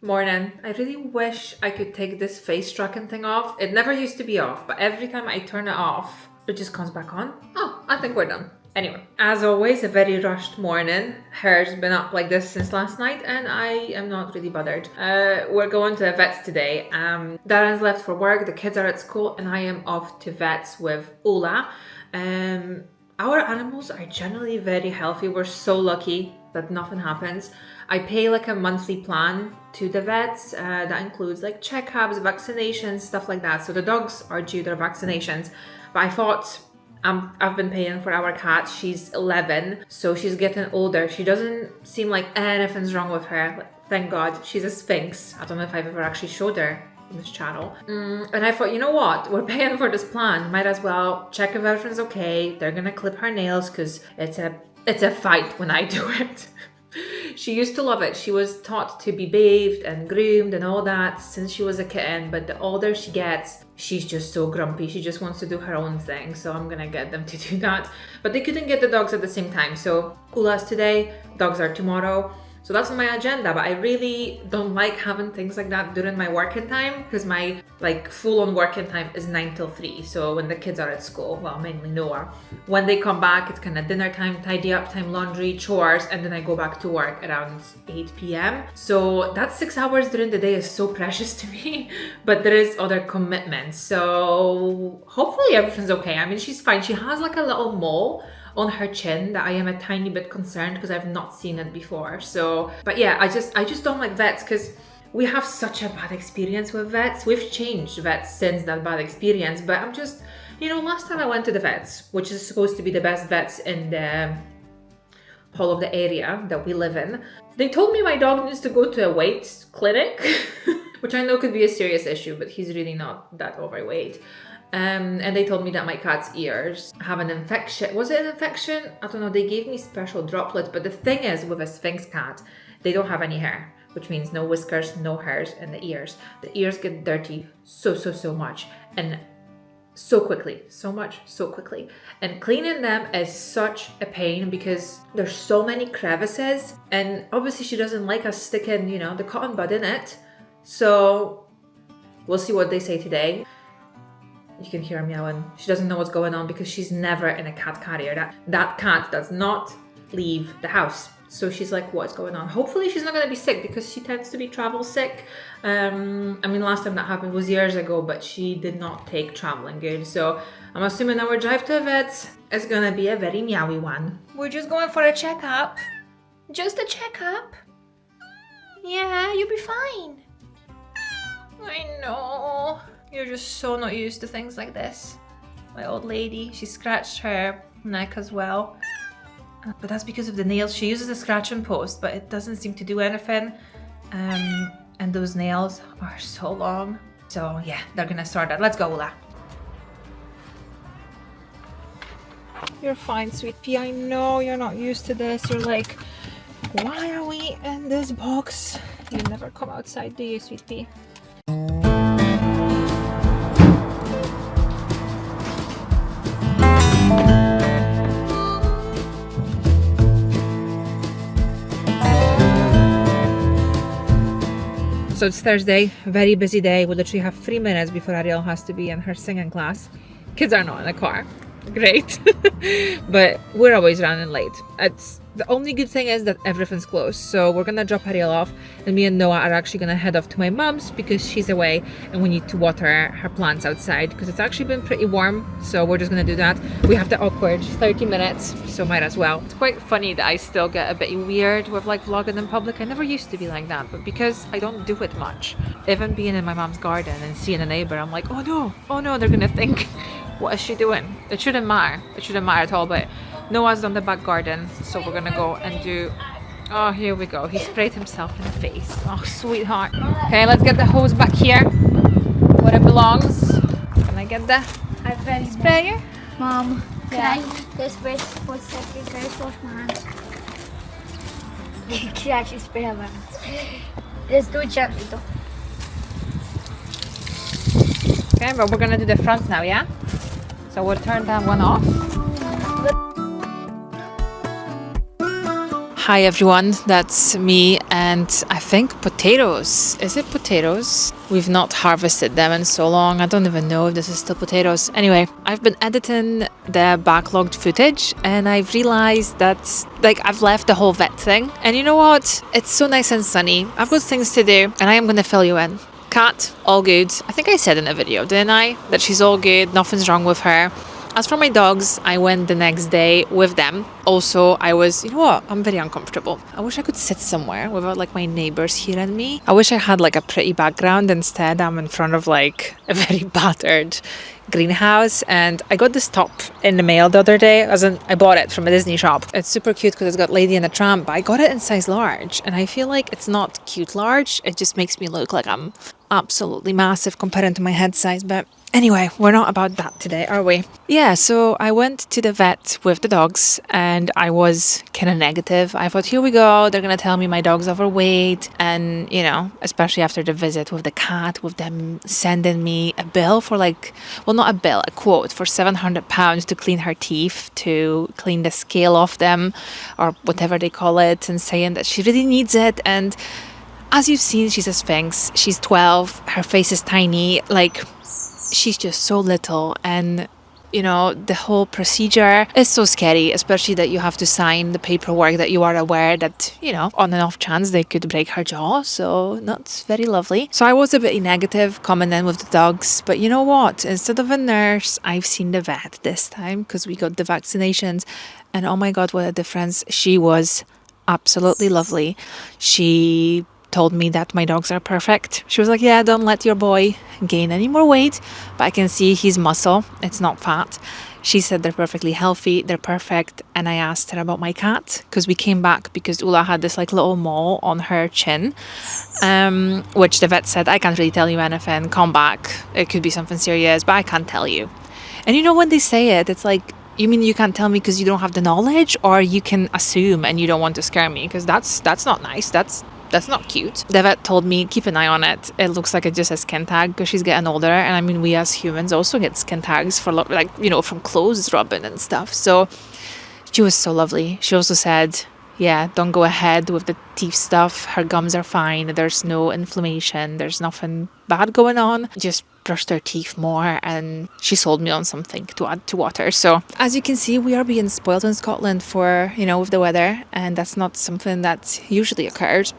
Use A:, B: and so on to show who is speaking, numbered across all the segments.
A: Morning. I really wish I could take this face tracking thing off. It never used to be off, but every time I turn it off, it just comes back on. Oh, I think we're done. Anyway, as always, a very rushed morning. Hair's been up like this since last night, and I am not really bothered. We're going to the vets today. Darren's left for work, the kids are at school, and I am off to vets with Ola. Our animals are generally very healthy. We're so lucky that nothing happens. I pay like a monthly plan to the vets that includes like checkups, vaccinations, stuff like that. So the dogs are due their vaccinations. But I thought I've been paying for our cat. She's 11, so she's getting older. She doesn't seem like anything's wrong with her. Thank God. She's a sphinx. I don't know if I've ever actually showed her in this channel. And I thought, you know what? We're paying for this plan. Might as well check if everything's okay. They're gonna clip her nails because it's a fight when I do it. She used to love it. She was taught to be bathed and groomed and all that since she was a kitten, but the older she gets, she's just so grumpy. She just wants to do her own thing, so I'm gonna get them to do that. But they couldn't get the dogs at the same time, so Ula's today, dogs are tomorrow. So that's on my agenda, but I really don't like having things like that during my working time because my full-on working time is 9 till 3. So when the kids are at school, well, mainly Noah, when they come back, it's kind of dinner time, tidy up time, laundry, chores, and then I go back to work around 8 p.m. So that 6 hours during the day is so precious to me, but there is other commitments. So hopefully everything's okay. I mean, she's fine. She has like a little mole on her chin that I am a tiny bit concerned because I've not seen it before. So, but yeah, I just don't like vets because we have such a bad experience with vets. We've changed vets since that bad experience, but I'm just, last time I went to the vets, which is supposed to be the best vets in the whole of the area that we live in, they told me my dog needs to go to a weight clinic, which I know could be a serious issue, but he's really not that overweight. And they told me that my cat's ears have an infection. Was it an infection? I don't know. They gave me special droplets. But the thing is, with a Sphinx cat, they don't have any hair, which means no whiskers, no hairs in the ears. The ears get dirty so much and so quickly. So quickly. And cleaning them is such a pain because there's so many crevices. And obviously she doesn't like us sticking, the cotton bud in it. So we'll see what they say today. You can hear her meowing. She doesn't know what's going on because she's never in a cat carrier. That cat does not leave the house. So she's like, what's going on? Hopefully she's not going to be sick because she tends to be travel sick. Last time that happened was years ago, but she did not take traveling good. So I'm assuming our drive to a vet is going to be a very meowy one. We're just going for a checkup. Just a checkup. Yeah, you'll be fine. I know. You're just so not used to things like this. My old lady, she scratched her neck as well. But that's because of the nails. She uses a scratch and post, but it doesn't seem to do anything. And those nails are so long. So yeah, they're gonna sort that. Let's go, Ula. You're fine, sweet pea. I know you're not used to this. You're like, why are we in this box? You never come outside, do you, sweet pea? So it's Thursday, very busy day. We literally have 3 minutes before Ariel has to be in her singing class. Kids are not in the car. Great. But we're always running late. The only good thing is that everything's closed. So we're gonna drop Ariel off and me and Noah are actually gonna head off to my mom's because she's away and we need to water her plants outside because it's actually been pretty warm. So we're just gonna do that. We have the awkward 30 minutes, so might as well. It's quite funny that I still get a bit weird with vlogging in public. I never used to be like that, but because I don't do it much, even being in my mom's garden and seeing a neighbor, I'm like, oh no, they're gonna think, what is she doing? It shouldn't matter. It shouldn't matter at all, but Noah's done the back garden, so we're gonna go and do... Oh, here we go. He sprayed himself in the face. Oh, sweetheart. Okay, let's get the hose back here where it belongs. Can I get the sprayer?
B: Mom, can I use this spray for a second? Can I just wash my hands? You can actually spray her hands. Just do it gently though.
A: Okay, but we're gonna do the front now, yeah? So we'll turn that one off. Hi everyone, that's me, and I think potatoes. Is it potatoes? We've not harvested them in so long. I don't even know if this is still potatoes. Anyway, I've been editing the backlogged footage and I've realized that I've left the whole vet thing. And you know what? It's so nice and sunny. I've got things to do and I am going to fill you in. Cat, all good. I think I said in the video, didn't I? That she's all good, nothing's wrong with her. As for my dogs, I went the next day with them. Also, I was, you know what, I'm very uncomfortable. I wish I could sit somewhere without my neighbors hearing me. I wish I had a pretty background. Instead, I'm in front of a very battered greenhouse, and I got this top in the mail the other day. I bought it from a Disney shop. It's super cute because it's got Lady and the Tramp, but I got it in size large, and I feel like it's not cute large. It just makes me look like I'm absolutely massive compared to my head size. But anyway, we're not about that today, are we? Yeah, so I went to the vet with the dogs and I was kind of negative. I thought, here we go, they're going to tell me my dog's overweight. And, especially after the visit with the cat, with them sending me a bill for not a bill, a quote for £700 to clean her teeth, to clean the scale off them or whatever they call it, and saying that she really needs it. And as you've seen, she's a sphinx. She's 12. Her face is tiny. She's just so little. And, the whole procedure is so scary, especially that you have to sign the paperwork that you are aware that, on and off chance they could break her jaw. So not very lovely. So I was a bit negative coming in with the dogs. But you know what? Instead of a nurse, I've seen the vet this time because we got the vaccinations. And oh my God, what a difference. She was absolutely lovely. She told me that my dogs are perfect. She was like, yeah, don't let your boy gain any more weight, but I can see he's muscle, it's not fat. She said they're perfectly healthy, they're perfect. And I asked her about my cat because we came back because Ula had this little mole on her chin, which the vet said, I can't really tell you anything, come back, it could be something serious, but I can't tell you. And when they say it, it's you mean you can't tell me because you don't have the knowledge, or you can assume and you don't want to scare me? Because that's not nice. That's not cute. The vet told me, keep an eye on it. It looks like it just has skin tag because she's getting older. And I mean, we as humans also get skin tags for from clothes rubbing and stuff. So she was so lovely. She also said, yeah, don't go ahead with the teeth stuff. Her gums are fine. There's no inflammation. There's nothing bad going on. Just brush their teeth more. And she sold me on something to add to water. So as you can see, we are being spoiled in Scotland for, with the weather. And that's not something that usually occurs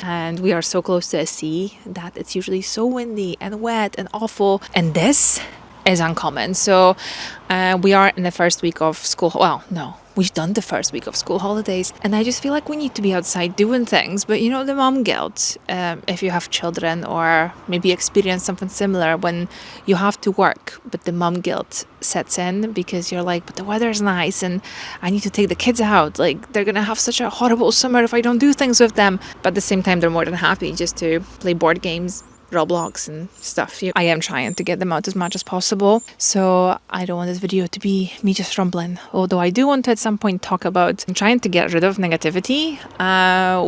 A: and we are so close to a sea that it's usually so windy and wet and awful. And this is uncommon. So we are in the first week of school. Well, no, we've done the first week of school holidays, and I just feel like we need to be outside doing things. But the mom guilt, if you have children or maybe experience something similar when you have to work, but the mom guilt sets in because you're like, but the weather is nice and I need to take the kids out. They're gonna have such a horrible summer if I don't do things with them. But at the same time, they're more than happy just to play board games, Roblox and stuff. I am trying to get them out as much as possible. So I don't want this video to be me just rumbling. Although I do want to at some point talk about trying to get rid of negativity.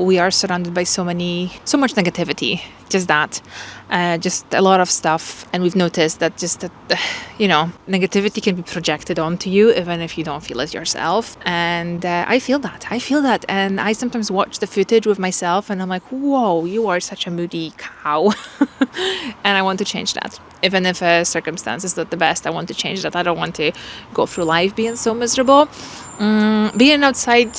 A: We are surrounded by so much negativity. Just a lot of stuff. And we've noticed that negativity can be projected onto you even if you don't feel it yourself. And I feel that. And I sometimes watch the footage with myself and I'm like, whoa, you are such a moody cow. And I want to change that. Even if a circumstance is not the best, I want to change that. I don't want to go through life being so miserable. Being outside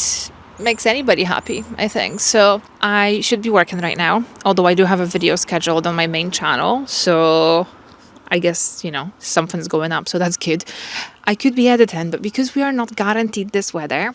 A: makes anybody happy, I think. So I should be working right now, although I do have a video scheduled on my main channel. So I guess, something's going up. So that's good. I could be editing, but because we are not guaranteed this weather,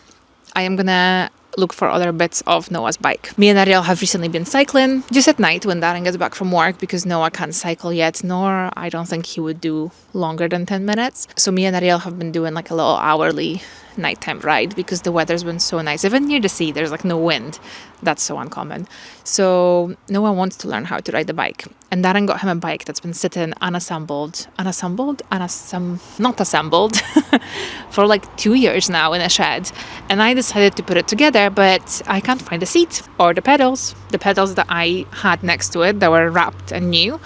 A: I am gonna look for other bits of Noah's bike. Me and Ariel have recently been cycling just at night when Darren gets back from work because Noah can't cycle yet, nor I don't think he would do longer than 10 minutes. So me and Ariel have been doing a little hourly nighttime ride because the weather's been so nice. Even near the sea, there's no wind. That's so uncommon. So Noah wants to learn how to ride the bike. And Darren got him a bike that's been sitting not assembled for 2 years now in a shed. And I decided to put it together, but I can't find the seat or the pedals. The pedals that I had next to it that were wrapped and new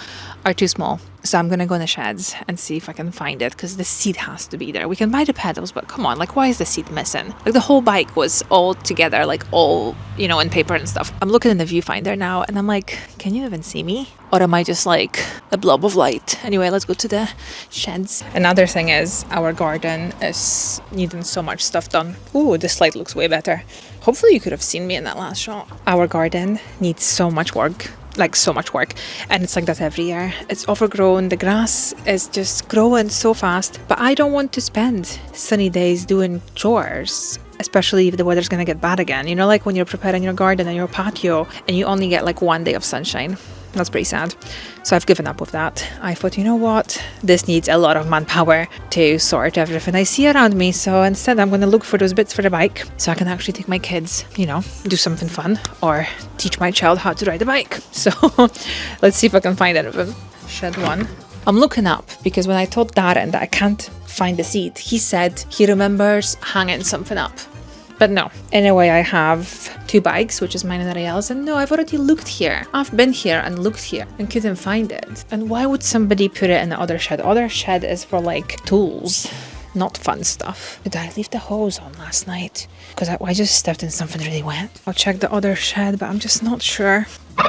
A: are too small. So I'm gonna go in the sheds and see if I can find it, because the seat has to be there. We can buy the pedals, but come on, like, why is the seat missing? Like, the whole bike was all together, like, all, you know, in paper and stuff. I'm looking in the viewfinder now and I'm like, can you even see me? Or am I just like a blob of light? Anyway, let's go to the sheds. Another thing is our garden is needing so much stuff done. Ooh, this light looks way better. Hopefully you could have seen me in that last shot. Our garden needs so much work. Like, so much work, and it's like that every year. It's overgrown, the grass is just growing so fast, but I don't want to spend sunny days doing chores, especially if the weather's gonna get bad again. You know, like when you're preparing your garden and your patio and you only get like one day of sunshine. That's pretty sad. So I've given up with that. I thought, you know what, this needs a lot of manpower to sort everything I see around me, so instead I'm going to look for those bits for the bike so I can actually take my kids, you know, do something fun, or teach my child how to ride a bike. So let's see if I can find anything. Shed 1. I'm looking up because when I told Darren that I can't find the seat, he said he remembers hanging something up. But no. Anyway, I have 2 bikes, which is mine and Ariel's, and no, I've already looked here. I've been here and looked here and couldn't find it. And why would somebody put it in the other shed? Other shed is for like tools, not fun stuff. Did I leave the hose on last night? Because I just stepped in something really wet. I'll check the other shed, but I'm just not sure.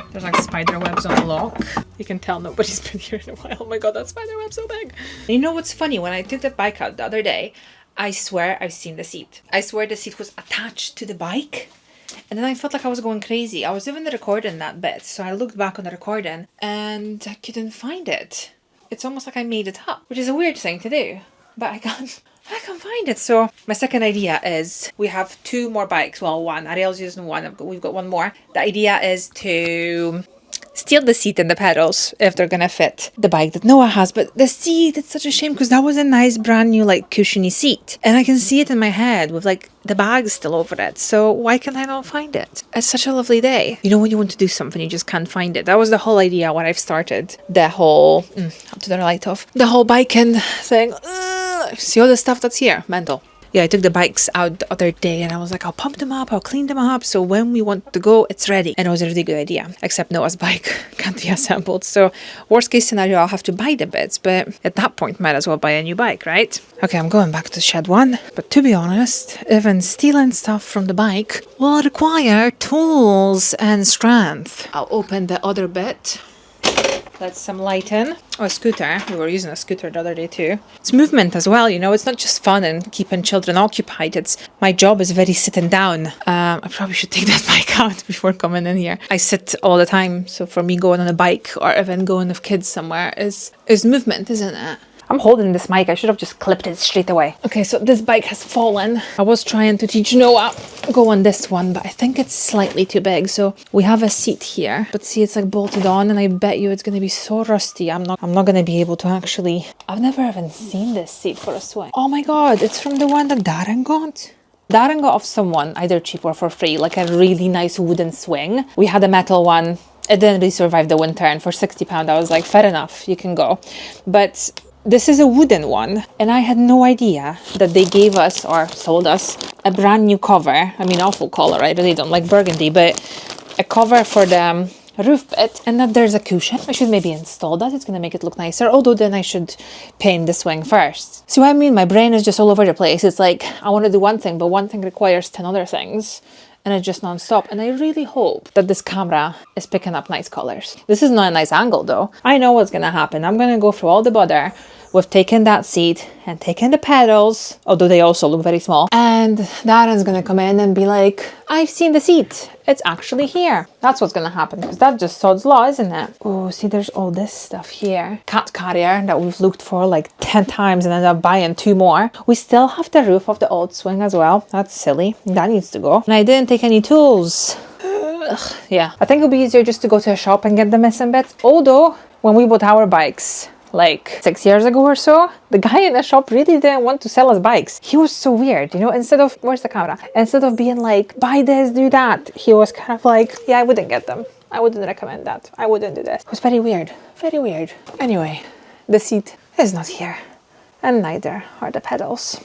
A: There's like spider webs on the lock. You can tell nobody's been here in a while. Oh my god, that spider web's so big. You know what's funny? When I took the bike out the other day, I swear I've seen the seat. I swear the seat was attached to the bike. And then I felt like I was going crazy. I was doing the recording that bit, so I looked back on the recording and I couldn't find it. It's almost like I made it up, which is a weird thing to do, but I can't find it. So my second idea is we have 2 more bikes. Well, one. Ariel's using one. We've got one more. The idea is to steal the seat and the pedals if they're gonna fit the bike that Noah has. But the seat, it's such a shame because that was a nice brand new like cushiony seat, and I can see it in my head with like the bag still over it. So why can I not find it? It's such a lovely day. You know, when you want to do something, you just can't find it. That was the whole idea when I've started the whole up to the light off the whole biking thing. See all the stuff that's here. Mental. Yeah, I took the bikes out the other day and I was like, I'll pump them up, I'll clean them up, so when we want to go, it's ready. And it was a really good idea, except Noah's bike can't be assembled. So worst case scenario, I'll have to buy the bits, but at that point, might as well buy a new bike, right? Okay, I'm going back to shed 1. But to be honest, even stealing stuff from the bike will require tools and strength. I'll open the other bit. Let some light in. Oh, a scooter. We were using a scooter the other day too. It's movement as well, you know. It's not just fun and keeping children occupied. It's my job is very sitting down. I probably should take that bike out before coming in here. I sit all the time, so for me going on a bike or even going with kids somewhere is movement, isn't it? I'm holding this mic. I should have just clipped it straight away. Okay, so this bike has fallen. I was trying to teach Noah go on this one, but I think it's slightly too big. So we have a seat here, but see, it's like bolted on, and I bet you it's going to be so rusty. I'm not going to be able to actually. I've never even seen this seat for a swing. Oh my god, it's from the one that Darren got. Darren got off someone, either cheap or for free, like a really nice wooden swing. We had a metal one. It didn't really survive the winter, and for £60, I was like, fair enough, you can go. But this is a wooden one, and I had no idea that they gave us or sold us a brand new cover. I mean, awful color, I really don't like burgundy, but a cover for the roof bit, and that there's a cushion. I should maybe install that. It's gonna make it look nicer, although then I should paint the swing first. See what I mean? My brain is just all over the place. It's like I want to do one thing, but one thing requires 10 other things, and it's just non-stop. And I really hope that this camera is picking up nice colors. This is not a nice angle though. I know what's gonna happen. I'm gonna go through all the bother with taking that seat and taking the pedals, although they also look very small. And Darren's gonna come in and be like, I've seen the seat. It's actually here. That's what's gonna happen, because that's just sod's law, isn't it? Oh, see, there's all this stuff here. Cat carrier that we've looked for like 10 times and ended up buying 2 more. We still have the roof of the old swing as well. That's silly. That needs to go. And I didn't take any tools. Ugh, yeah, I think it'll be easier just to go to a shop and get the missing bits. Although, when we bought our bikes, like 6 years ago or so, the guy in the shop really didn't want to sell us bikes. He was so weird, you know, instead of, where's the camera? Instead of being like, buy this, do that, he was kind of like, yeah, I wouldn't get them. I wouldn't recommend that. I wouldn't do this. It was very weird. Very weird. Anyway, the seat is not here. And neither are the pedals.